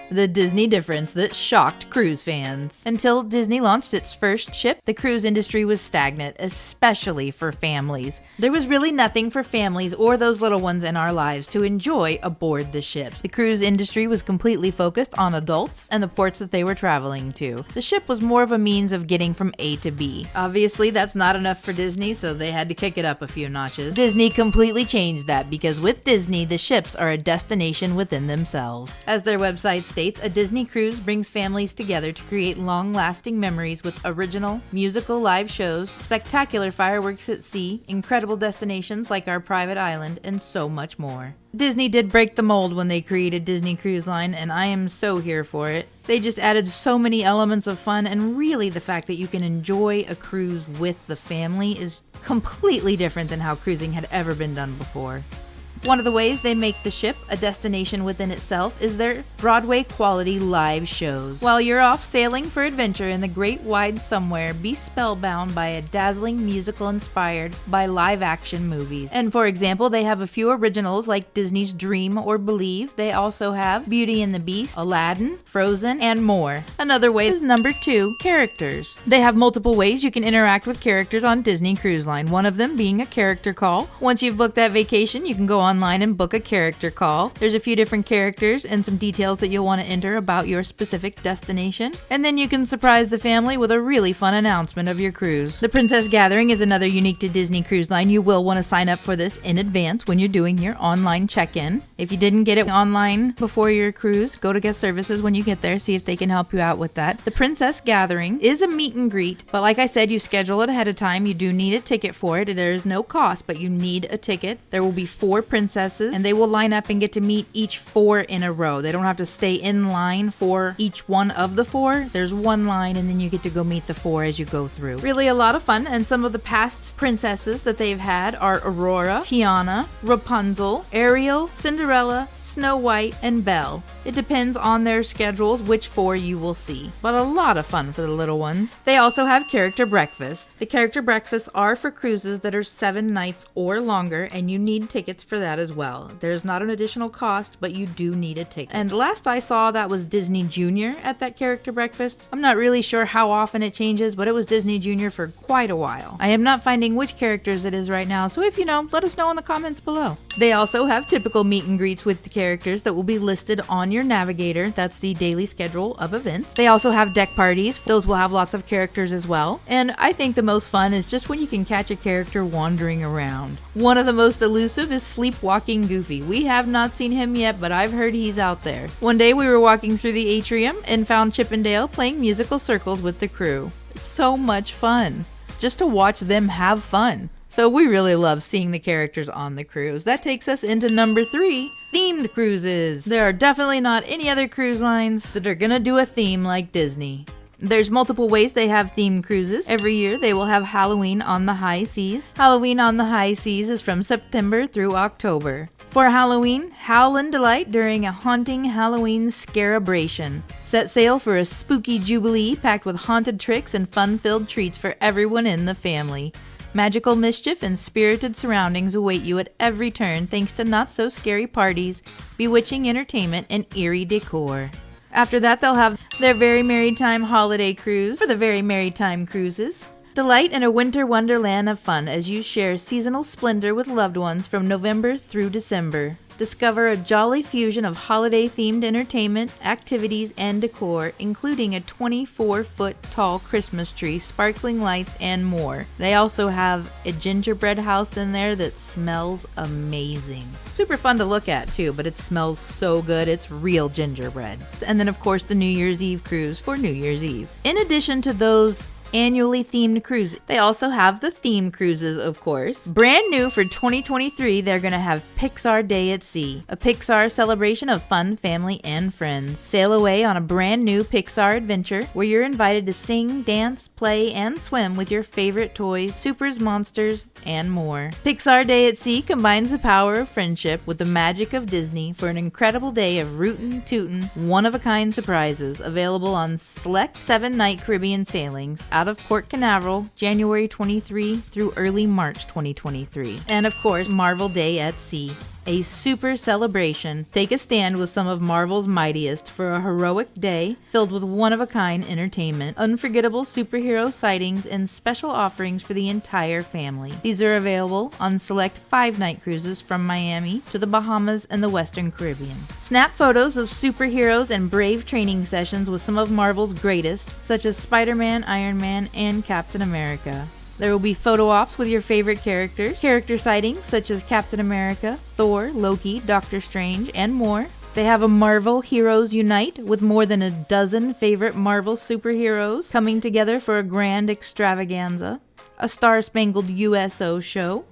The Disney difference that shocked cruise fans. Until Disney launched its first ship, the cruise industry was stagnant, especially for families. There was really nothing for families or those little ones in our lives to enjoy aboard the ships. The cruise industry was completely focused on adults and the ports that they were traveling to. The ship was more of a means of getting from A to B. Obviously, that's not enough for Disney, so they had to kick it up a few notches. Disney completely changed that because with Disney, the ships are a destination within themselves. As their website states, a Disney cruise brings families together to create long-lasting memories with original, musical live shows, spectacular fireworks at sea, incredible destinations like our private island, and so much more. Disney did break the mold when they created Disney Cruise Line, and I am so here for it. They just added so many elements of fun, and really the fact that you can enjoy a cruise with the family is completely different than how cruising had ever been done before. One of the ways they make the ship a destination within itself is their Broadway quality live shows. While you're off sailing for adventure in the great wide somewhere, be spellbound by a dazzling musical inspired by live action movies. And for example, they have a few originals like Disney's Dream or Believe. They also have Beauty and the Beast, Aladdin, Frozen, and more. Another way is number 2, characters. They have multiple ways you can interact with characters on Disney Cruise Line, one of them being a character call. Once you've booked that vacation, you can go online and book a character call. There's a few different characters and some details that you'll want to enter about your specific destination. And then you can surprise the family with a really fun announcement of your cruise. The Princess Gathering is another unique to Disney Cruise Line. You will want to sign up for this in advance when you're doing your online check-in. If you didn't get it online before your cruise, go to guest services when you get there, see if they can help you out with that. The Princess Gathering is a meet and greet, but like I said, you schedule it ahead of time. You do need a ticket for it. There is no cost, but you need a ticket. There will be 4 princesses, and they will line up and get to meet each 4 in a row. They don't have to stay in line for each one of the 4. There's one line, and then you get to go meet the 4 as you go through. Really a lot of fun, and some of the past princesses that they've had are Aurora, Tiana, Rapunzel, Ariel, Cinderella, Snow White, and Belle. It depends on their schedules which 4 you will see, but a lot of fun for the little ones. They also have character breakfast. The character breakfasts are for cruises that are 7 nights or longer, and you need tickets for that as well. There's not an additional cost, but you do need a ticket. And last I saw, that was Disney Junior at that character breakfast. I'm not really sure how often it changes, but it was Disney Junior for quite a while. I am not finding which characters it is right now, so if you know, let us know in the comments below. They also have typical meet and greets with the characters that will be listed on your navigator. That's the daily schedule of events. They also have deck parties. Those will have lots of characters as well. And I think the most fun is just when you can catch a character wandering around. One of the most elusive is Sleepwalking Goofy. We have not seen him yet, but I've heard he's out there. One day we were walking through the atrium and found Chip and Dale playing musical circles with the crew. So much fun. Just to watch them have fun. So we really love seeing the characters on the cruise. That takes us into number 3, themed cruises. There are definitely not any other cruise lines that are gonna do a theme like Disney. There's multiple ways they have themed cruises. Every year they will have Halloween on the High Seas. Halloween on the High Seas is from September through October. For Halloween, howl and delight during a haunting Halloween scarabration. Set sail for a spooky jubilee packed with haunted tricks and fun-filled treats for everyone in the family. Magical mischief and spirited surroundings await you at every turn thanks to not-so-scary parties, bewitching entertainment, and eerie decor. After that, they'll have their Very Merry Time Holiday Cruise for the Very Merry Time Cruises. Delight in a winter wonderland of fun as you share seasonal splendor with loved ones from November through December. Discover a jolly fusion of holiday-themed entertainment, activities, and decor, including a 24-foot tall Christmas tree, sparkling lights, and more. They also have a gingerbread house in there that smells amazing. Super fun to look at too, but it smells so good. It's real gingerbread. And then of course the New Year's Eve cruise for New Year's Eve. In addition to those annually themed cruises, they also have the theme cruises, of course. Brand new for 2023, they're gonna have Pixar Day at Sea, a Pixar celebration of fun, family, and friends. Sail away on a brand new Pixar adventure where you're invited to sing, dance, play, and swim with your favorite toys, supers, monsters, and more. Pixar Day at Sea combines the power of friendship with the magic of Disney for an incredible day of rootin', tootin', one-of-a-kind surprises, available on select 7-night Caribbean sailings out of Port Canaveral, January 23 through early March 2023. And of course, Marvel Day at Sea. a super celebration. Take a stand with some of Marvel's mightiest for a heroic day filled with one-of-a-kind entertainment, unforgettable superhero sightings, and special offerings for the entire family. These are available on select 5-night cruises from Miami to the Bahamas and the Western Caribbean. Snap photos of superheroes and brave training sessions with some of Marvel's greatest, such as Spider-Man, Iron Man, and Captain America. There will be photo ops with your favorite characters, character sightings such as Captain America, Thor, Loki, Doctor Strange, and more. They have a Marvel Heroes Unite with more than a dozen favorite Marvel superheroes coming together for a grand extravaganza, a Star-Spangled USO show,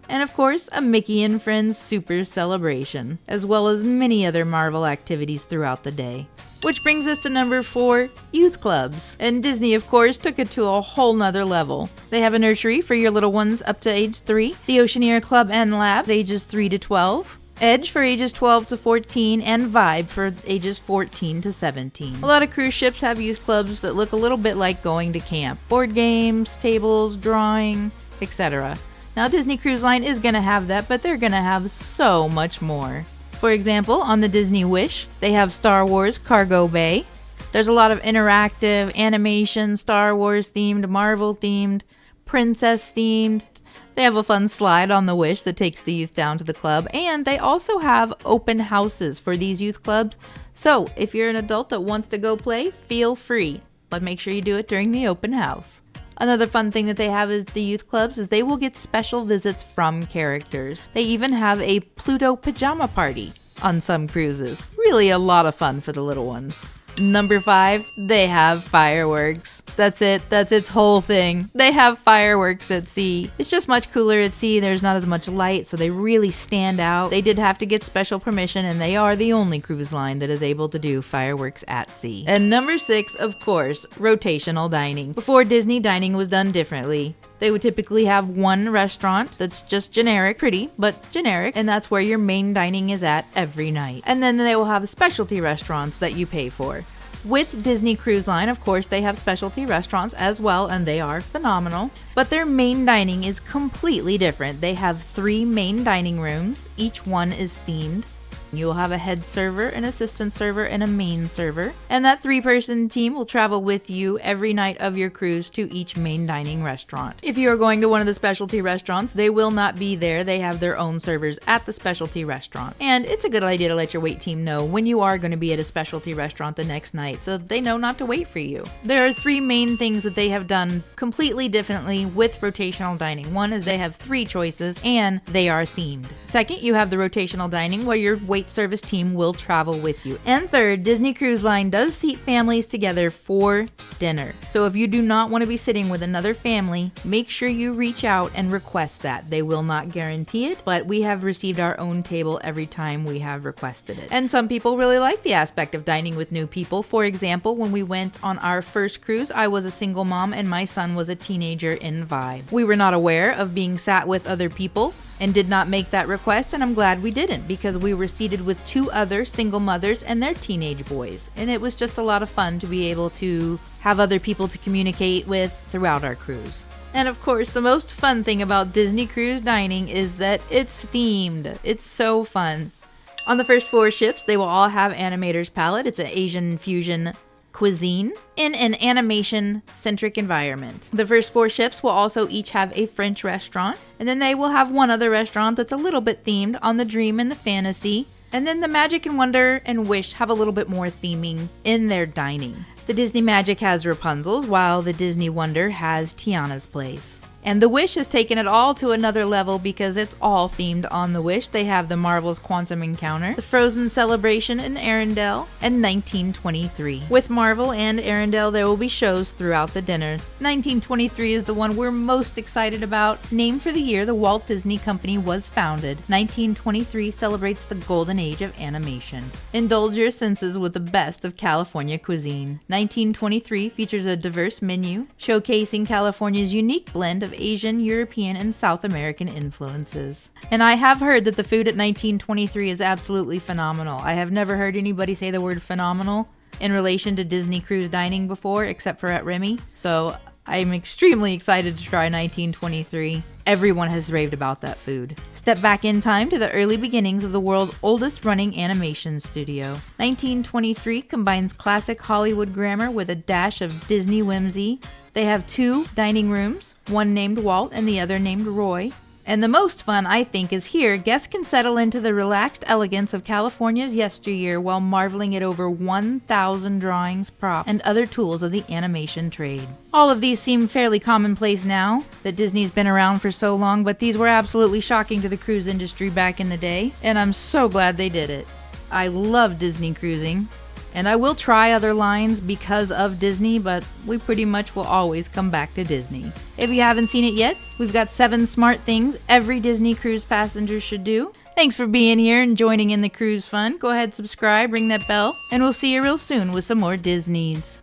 and of course, a Mickey and Friends Super Celebration, as well as many other Marvel activities throughout the day. Which brings us to number 4, youth clubs. And Disney, of course, took it to a whole nother level. They have a nursery for your little ones up to age 3, the Oceaneer Club and Lab, ages 3 to 12, Edge for ages 12 to 14, and Vibe for ages 14 to 17. A lot of cruise ships have youth clubs that look a little bit like going to camp. Board games, tables, drawing, etc. Now, Disney Cruise Line is going to have that, but they're going to have so much more. For example, on the Disney Wish, they have Star Wars Cargo Bay. There's a lot of interactive animation, Star Wars themed, Marvel themed, princess themed. They have a fun slide on the Wish that takes the youth down to the club, and they also have open houses for these youth clubs. So if you're an adult that wants to go play, feel free, but make sure you do it during the open house. Another fun thing that they have is the youth clubs is they will get special visits from characters. They even have a Pluto pajama party on some cruises. Really a lot of fun for the little ones. Number 5, they have fireworks. That's it. That's its whole thing. They have fireworks at sea. It's just much cooler at sea. There's not as much light, so they really stand out. They did have to get special permission, and they are the only cruise line that is able to do fireworks at sea. And number 6, of course, rotational dining. Before Disney, dining was done differently. They would typically have one restaurant that's just generic, pretty, but generic, and that's where your main dining is at every night. And then they will have specialty restaurants that you pay for. With Disney Cruise Line, of course, they have specialty restaurants as well, and they are phenomenal. But their main dining is completely different. They have 3 main dining rooms. Each one is themed. You'll have a head server, an assistant server, and a main server. And that 3-person team will travel with you every night of your cruise to each main dining restaurant. If you are going to one of the specialty restaurants, they will not be there. They have their own servers at the specialty restaurant. And it's a good idea to let your wait team know when you are going to be at a specialty restaurant the next night so they know not to wait for you. There are 3 main things that they have done completely differently with rotational dining. One is they have 3 choices and they are themed. Second, you have the rotational dining where your wait service team will travel with you. And third, Disney Cruise Line does seat families together for dinner. So if you do not want to be sitting with another family, make sure you reach out and request that. They will not guarantee it, but we have received our own table every time we have requested it. And some people really like the aspect of dining with new people. For example, when we went on our first cruise, I was a single mom and my son was a teenager in Vibe. We were not aware of being sat with other people and did not make that request, and I'm glad we didn't because we were seated with 2 other single mothers and their teenage boys, and it was just a lot of fun to be able to have other people to communicate with throughout our cruise. And of course, the most fun thing about Disney Cruise Dining is that it's themed. It's so fun. On the first 4 ships, they will all have Animator's Palette. It's an Asian fusion cuisine in an animation-centric environment. The first 4 ships will also each have a French restaurant, and then they will have one other restaurant that's a little bit themed on the Dream and the Fantasy, and then the Magic and Wonder and Wish have a little bit more theming in their dining. The Disney Magic has Rapunzel's, while the Disney Wonder has Tiana's Place. And the Wish has taken it all to another level because it's all themed on the Wish. They have the Marvel's Quantum Encounter, the Frozen Celebration in Arendelle, and 1923. With Marvel and Arendelle, there will be shows throughout the dinner. 1923 is the one we're most excited about. Named for the year the Walt Disney Company was founded, 1923 celebrates the golden age of animation. Indulge your senses with the best of California cuisine. 1923 features a diverse menu, showcasing California's unique blend of Asian, European, and South American influences. And I have heard that the food at 1923 is absolutely phenomenal. I have never heard anybody say the word phenomenal in relation to Disney Cruise Dining before, except for at Remy. So I'm extremely excited to try 1923. Everyone has raved about that food. Step back in time to the early beginnings of the world's oldest running animation studio. 1923 combines classic Hollywood grammar with a dash of Disney whimsy. They have 2 dining rooms, one named Walt and the other named Roy. And the most fun, I think, is here. Guests can settle into the relaxed elegance of California's yesteryear while marveling at over 1,000 drawings, props, and other tools of the animation trade. All of these seem fairly commonplace now that Disney's been around for so long, but these were absolutely shocking to the cruise industry back in the day, and I'm so glad they did it. I love Disney cruising, and I will try other lines because of Disney, but we pretty much will always come back to Disney. If you haven't seen it yet, we've got 7 smart things every Disney cruise passenger should do. Thanks for being here and joining in the cruise fun. Go ahead, subscribe, ring that bell, and we'll see you real soon with some more Disneys.